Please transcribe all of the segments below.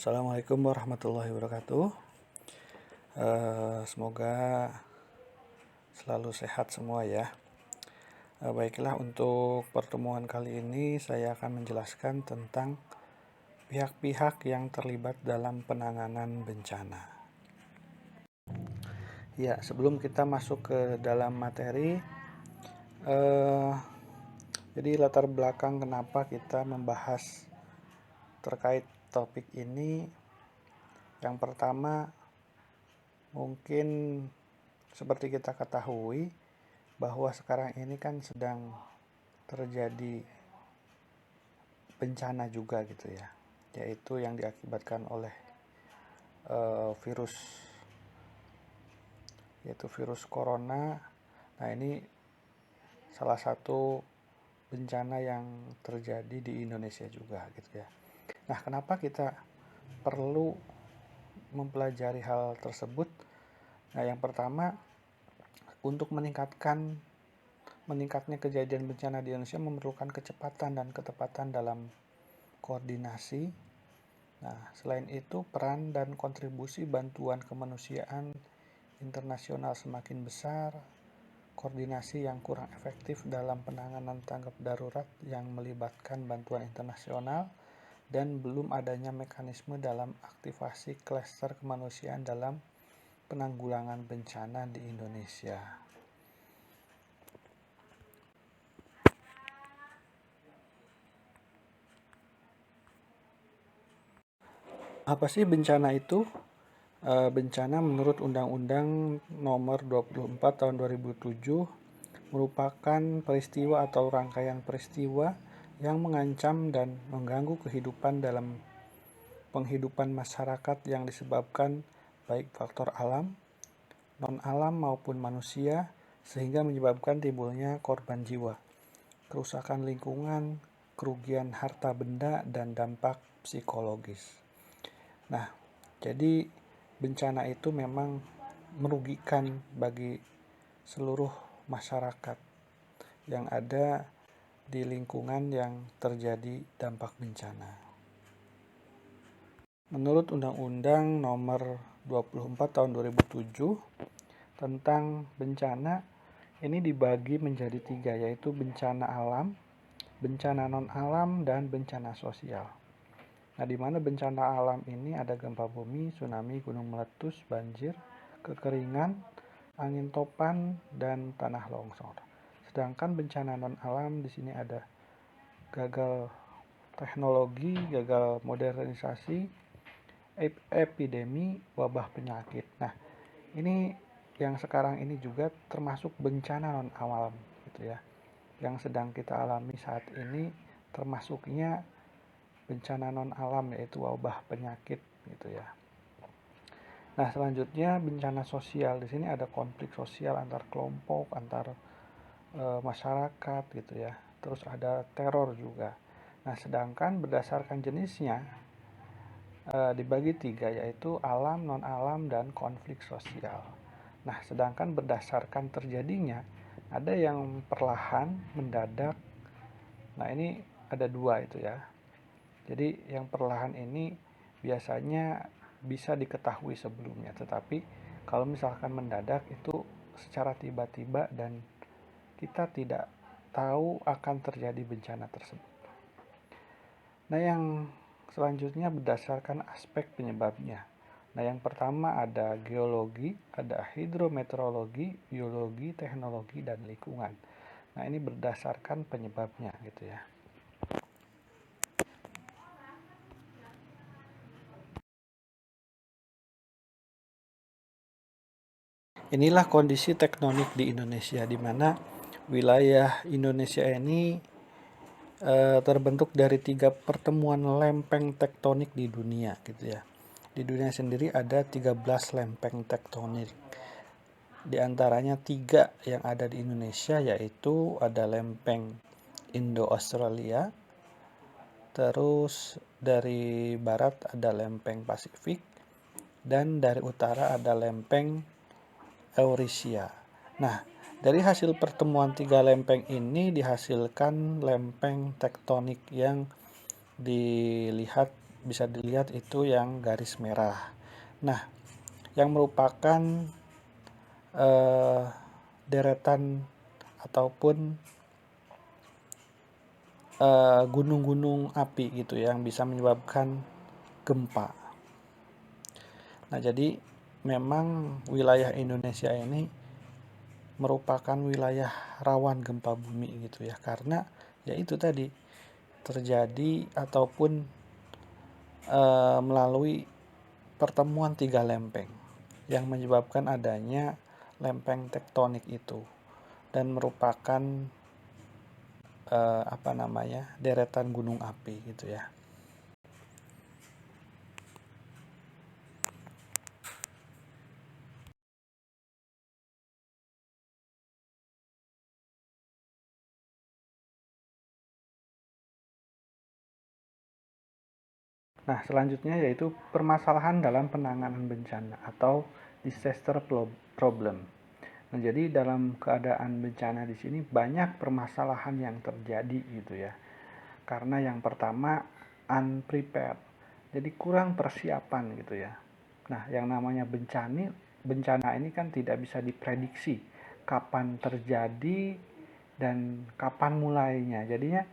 Assalamualaikum warahmatullahi wabarakatuh. Semoga selalu sehat semua ya. Baiklah, untuk pertemuan kali ini saya akan menjelaskan tentang pihak-pihak yang terlibat dalam penanganan bencana. Ya, sebelum kita masuk ke dalam materi, jadi latar belakang kenapa kita membahas terkait topik ini, yang pertama mungkin seperti kita ketahui bahwa sekarang ini kan sedang terjadi bencana juga gitu ya, yaitu yang diakibatkan oleh virus corona. Nah, ini salah satu bencana yang terjadi di Indonesia juga gitu ya. Nah, kenapa kita perlu mempelajari hal tersebut? Nah, yang pertama, untuk meningkatnya kejadian bencana di Indonesia memerlukan kecepatan dan ketepatan dalam koordinasi. Nah, selain itu, peran dan kontribusi bantuan kemanusiaan internasional semakin besar. Koordinasi yang kurang efektif dalam penanganan tanggap darurat yang melibatkan bantuan internasional, dan belum adanya mekanisme dalam aktivasi klaster kemanusiaan dalam penanggulangan bencana di Indonesia. Apa sih bencana itu? Bencana menurut Undang-Undang Nomor 24 Tahun 2007 merupakan peristiwa atau rangkaian peristiwa yang mengancam dan mengganggu kehidupan dalam penghidupan masyarakat yang disebabkan baik faktor alam, non-alam maupun manusia, sehingga menyebabkan timbulnya korban jiwa, kerusakan lingkungan, kerugian harta benda, dan dampak psikologis. Nah, jadi bencana itu memang merugikan bagi seluruh masyarakat yang ada di lingkungan yang terjadi dampak bencana. Menurut Undang-Undang Nomor 24 Tahun 2007 tentang bencana, ini dibagi menjadi 3, yaitu bencana alam, bencana non-alam, dan bencana sosial. Nah, di mana bencana alam ini ada gempa bumi, tsunami, gunung meletus, banjir, kekeringan, angin topan, dan tanah longsor. Sedangkan bencana non-alam di sini ada gagal teknologi, gagal modernisasi, epidemi, wabah penyakit. Nah, ini yang sekarang ini juga termasuk bencana non-alam gitu ya. Yang sedang kita alami saat ini termasuknya bencana non-alam, yaitu wabah penyakit gitu ya. Nah, selanjutnya bencana sosial. Di sini ada konflik sosial antar kelompok, antar masyarakat gitu ya. Terus ada teror juga. Nah, sedangkan berdasarkan jenisnya dibagi 3, yaitu alam, non-alam, dan konflik sosial. Nah, sedangkan berdasarkan terjadinya ada yang perlahan, mendadak. Nah, ini ada 2 itu ya. Jadi yang perlahan ini biasanya bisa diketahui sebelumnya, tetapi kalau misalkan mendadak itu secara tiba-tiba dan kita tidak tahu akan terjadi bencana tersebut. Nah, yang selanjutnya berdasarkan aspek penyebabnya. Nah, yang pertama ada geologi, ada hidrometeorologi, biologi, teknologi, dan lingkungan. Nah, ini berdasarkan penyebabnya gitu ya. Inilah kondisi tektonik di Indonesia, di mana wilayah Indonesia ini terbentuk dari 3 pertemuan lempeng tektonik di dunia gitu ya. Di dunia sendiri ada 13 lempeng tektonik. Di antaranya 3 yang ada di Indonesia, yaitu ada lempeng Indo-Australia, terus dari barat ada lempeng Pasifik, dan dari utara ada lempeng Eurasia. Nah, dari hasil pertemuan 3 lempeng ini dihasilkan lempeng tektonik yang dilihat bisa dilihat itu yang garis merah. Nah, yang merupakan deretan ataupun gunung-gunung api gitu yang bisa menyebabkan gempa. Nah, jadi memang wilayah Indonesia ini merupakan wilayah rawan gempa bumi gitu ya, karena ya itu tadi terjadi ataupun melalui pertemuan tiga lempeng yang menyebabkan adanya lempeng tektonik itu dan merupakan deretan gunung api gitu ya. Nah, selanjutnya yaitu permasalahan dalam penanganan bencana atau disaster problem. Nah, jadi dalam keadaan bencana di sini banyak permasalahan yang terjadi gitu ya. Karena yang pertama unprepared. Jadi kurang persiapan gitu ya. Nah, yang namanya bencana ini kan tidak bisa diprediksi kapan terjadi dan kapan mulainya. Jadinya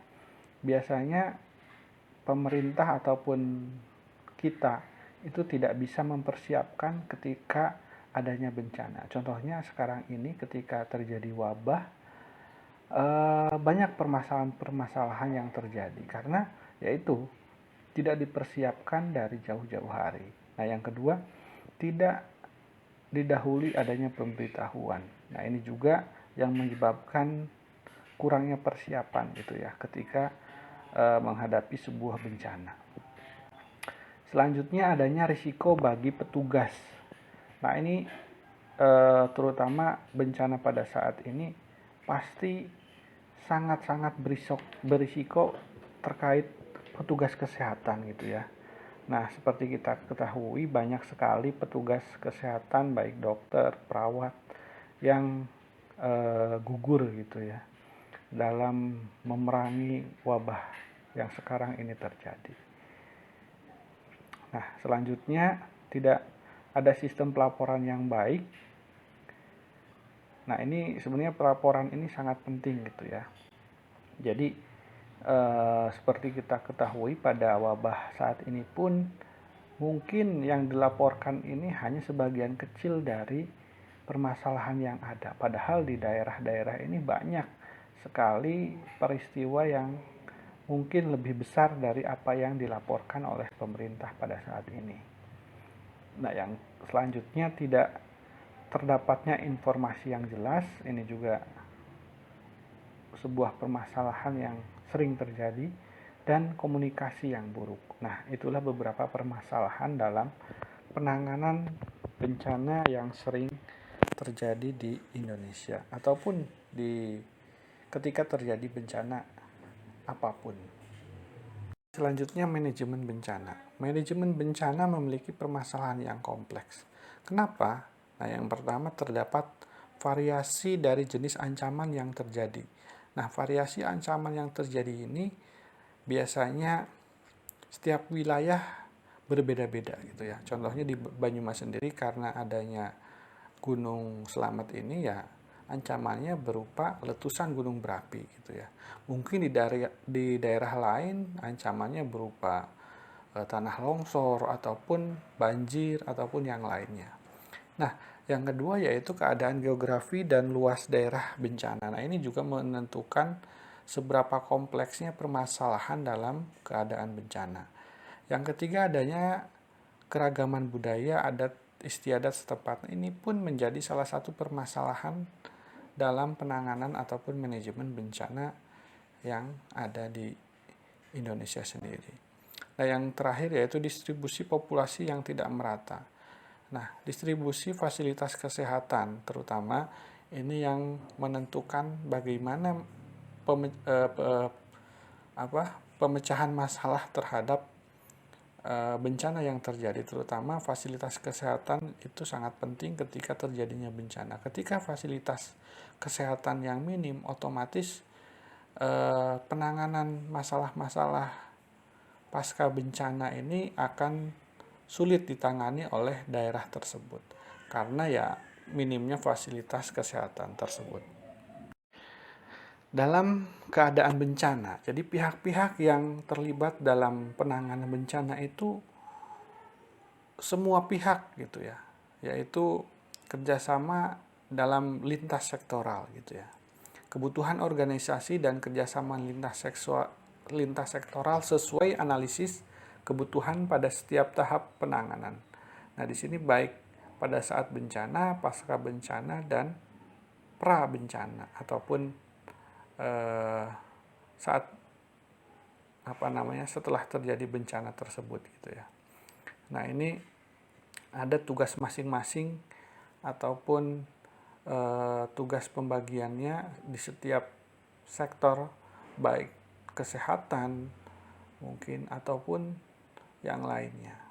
biasanya pemerintah ataupun kita itu tidak bisa mempersiapkan ketika adanya bencana. Contohnya sekarang ini ketika terjadi wabah, banyak permasalahan-permasalahan yang terjadi karena yaitu tidak dipersiapkan dari jauh-jauh hari. Nah, yang kedua, tidak didahului adanya pemberitahuan. Nah, ini juga yang menyebabkan kurangnya persiapan gitu ya ketika menghadapi sebuah bencana. Selanjutnya adanya risiko bagi petugas. Nah, ini terutama bencana pada saat ini pasti sangat-sangat berisiko terkait petugas kesehatan gitu ya. Nah, seperti kita ketahui banyak sekali petugas kesehatan baik dokter, perawat yang gugur gitu ya dalam memerangi wabah yang sekarang ini terjadi. Nah, selanjutnya tidak ada sistem pelaporan yang baik. Nah, ini sebenarnya pelaporan ini sangat penting gitu ya. Jadi seperti kita ketahui pada wabah saat ini pun mungkin yang dilaporkan ini hanya sebagian kecil dari permasalahan yang ada. Padahal di daerah-daerah ini banyak sekali peristiwa yang mungkin lebih besar dari apa yang dilaporkan oleh pemerintah pada saat ini. Nah, yang selanjutnya tidak terdapatnya informasi yang jelas, ini juga sebuah permasalahan yang sering terjadi, dan komunikasi yang buruk. Nah, itulah beberapa permasalahan dalam penanganan bencana yang sering terjadi di Indonesia ataupun ketika terjadi bencana apapun. Selanjutnya manajemen bencana. Manajemen bencana memiliki permasalahan yang kompleks. Kenapa? Nah, yang pertama terdapat variasi dari jenis ancaman yang terjadi. Nah, variasi ancaman yang terjadi ini biasanya setiap wilayah berbeda-beda gitu ya. Contohnya di Banyumas sendiri karena adanya Gunung Slamet ini ya ancamannya berupa letusan gunung berapi gitu ya. Mungkin di daerah lain ancamannya berupa tanah longsor ataupun banjir ataupun yang lainnya. Nah, yang kedua yaitu keadaan geografi dan luas daerah bencana. Nah, ini juga menentukan seberapa kompleksnya permasalahan dalam keadaan bencana. Yang ketiga adanya keragaman budaya, adat istiadat setempat. Ini pun menjadi salah satu permasalahan dalam penanganan ataupun manajemen bencana yang ada di Indonesia sendiri. Nah, yang terakhir yaitu distribusi populasi yang tidak merata. Nah, distribusi fasilitas kesehatan terutama ini yang menentukan bagaimana pemecahan masalah terhadap bencana yang terjadi, terutama fasilitas kesehatan itu sangat penting ketika terjadinya bencana. Ketika fasilitas kesehatan yang minim, otomatis penanganan masalah-masalah pasca bencana ini akan sulit ditangani oleh daerah tersebut karena ya minimnya fasilitas kesehatan tersebut. Dalam keadaan bencana, jadi pihak-pihak yang terlibat dalam penanganan bencana itu semua pihak gitu ya, yaitu kerjasama dalam lintas sektoral gitu ya. Kebutuhan organisasi dan kerjasama lintas sektoral sesuai analisis kebutuhan pada setiap tahap penanganan. Nah, di sini baik pada saat bencana, pasca bencana, dan pra bencana ataupun saat setelah terjadi bencana tersebut gitu ya. Nah, ini ada tugas masing-masing ataupun tugas pembagiannya di setiap sektor, baik kesehatan mungkin ataupun yang lainnya.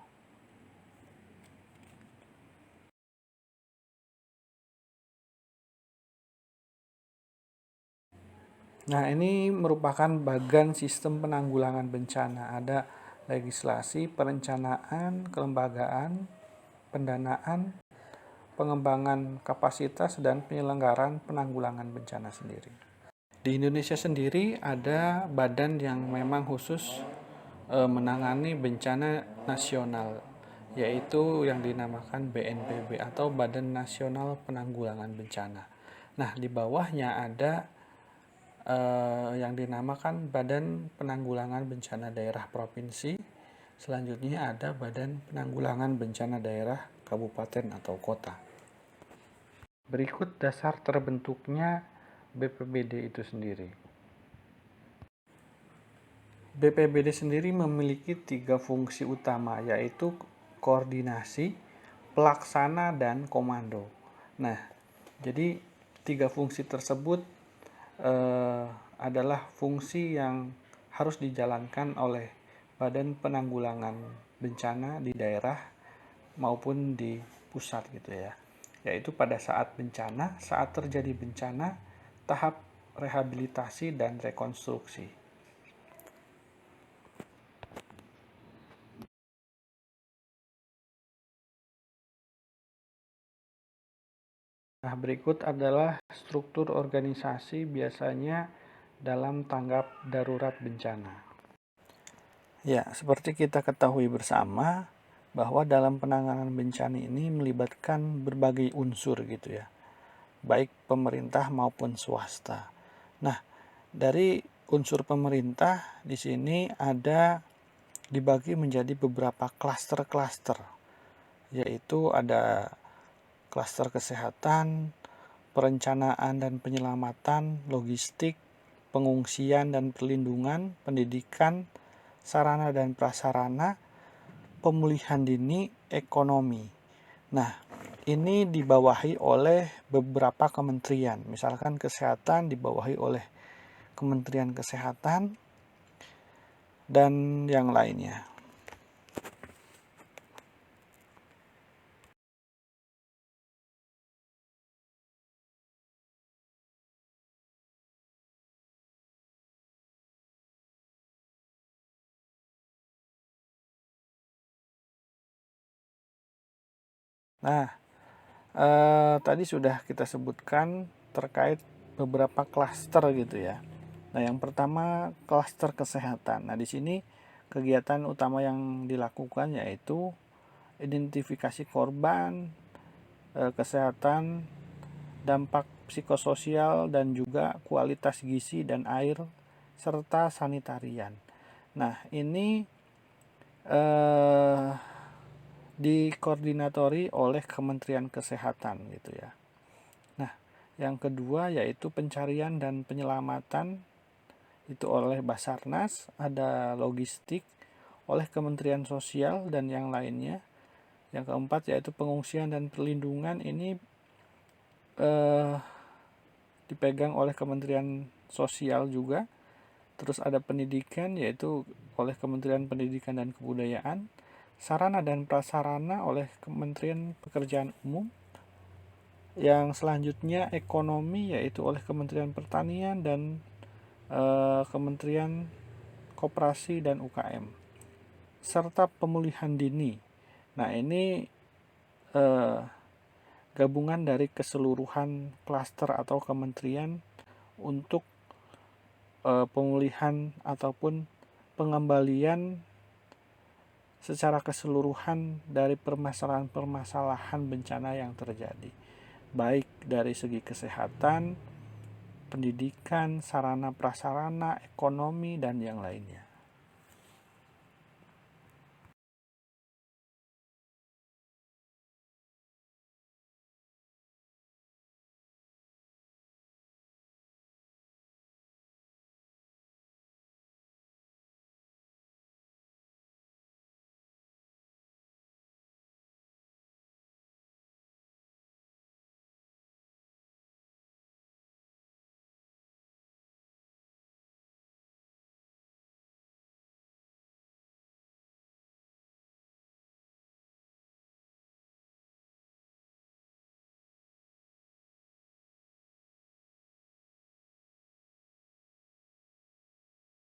Nah, ini merupakan bagian sistem penanggulangan bencana. Ada legislasi, perencanaan, kelembagaan, pendanaan, pengembangan kapasitas, dan penyelenggaraan penanggulangan bencana sendiri. Di Indonesia sendiri ada badan yang memang khusus menangani bencana nasional, yaitu yang dinamakan BNPB atau Badan Nasional Penanggulangan Bencana. Nah, di bawahnya ada yang dinamakan Badan Penanggulangan Bencana Daerah Provinsi. Selanjutnya ada Badan Penanggulangan Bencana Daerah Kabupaten atau Kota. Berikut dasar terbentuknya BPBD itu sendiri. BPBD sendiri memiliki 3 fungsi utama, yaitu koordinasi, pelaksana, dan komando. Nah, jadi 3 fungsi tersebut adalah fungsi yang harus dijalankan oleh Badan Penanggulangan Bencana di daerah maupun di pusat gitu ya. Yaitu pada saat bencana, saat terjadi bencana, tahap rehabilitasi dan rekonstruksi. Nah, berikut adalah struktur organisasi biasanya dalam tanggap darurat bencana. Ya, seperti kita ketahui bersama bahwa dalam penanganan bencana ini melibatkan berbagai unsur gitu ya, baik pemerintah maupun swasta. Nah, dari unsur pemerintah di sini ada dibagi menjadi beberapa klaster-klaster, yaitu ada klaster kesehatan, perencanaan dan penyelamatan, logistik, pengungsian dan perlindungan, pendidikan, sarana dan prasarana, pemulihan dini, ekonomi. Nah, ini dibawahi oleh beberapa kementerian. Misalkan kesehatan dibawahi oleh Kementerian Kesehatan dan yang lainnya. Nah, tadi sudah kita sebutkan terkait beberapa klaster gitu ya. Nah, yang pertama klaster kesehatan. Nah, di sini kegiatan utama yang dilakukan yaitu identifikasi korban, kesehatan, dampak psikososial dan juga kualitas gizi dan air serta sanitarian. Nah, ini dikoordinatori oleh Kementerian Kesehatan gitu ya. Nah, yang kedua yaitu pencarian dan penyelamatan itu oleh Basarnas, ada logistik oleh Kementerian Sosial dan yang lainnya. Yang keempat yaitu pengungsian dan perlindungan, ini dipegang oleh Kementerian Sosial juga. Terus ada pendidikan yaitu oleh Kementerian Pendidikan dan Kebudayaan, sarana dan prasarana oleh Kementerian Pekerjaan Umum. Yang selanjutnya ekonomi yaitu oleh Kementerian Pertanian dan Kementerian Koperasi dan UKM. serta pemulihan dini. Nah, ini gabungan dari keseluruhan klaster atau kementerian untuk pemulihan ataupun pengembalian secara keseluruhan dari permasalahan-permasalahan bencana yang terjadi, baik dari segi kesehatan, pendidikan, sarana prasarana, ekonomi, dan yang lainnya.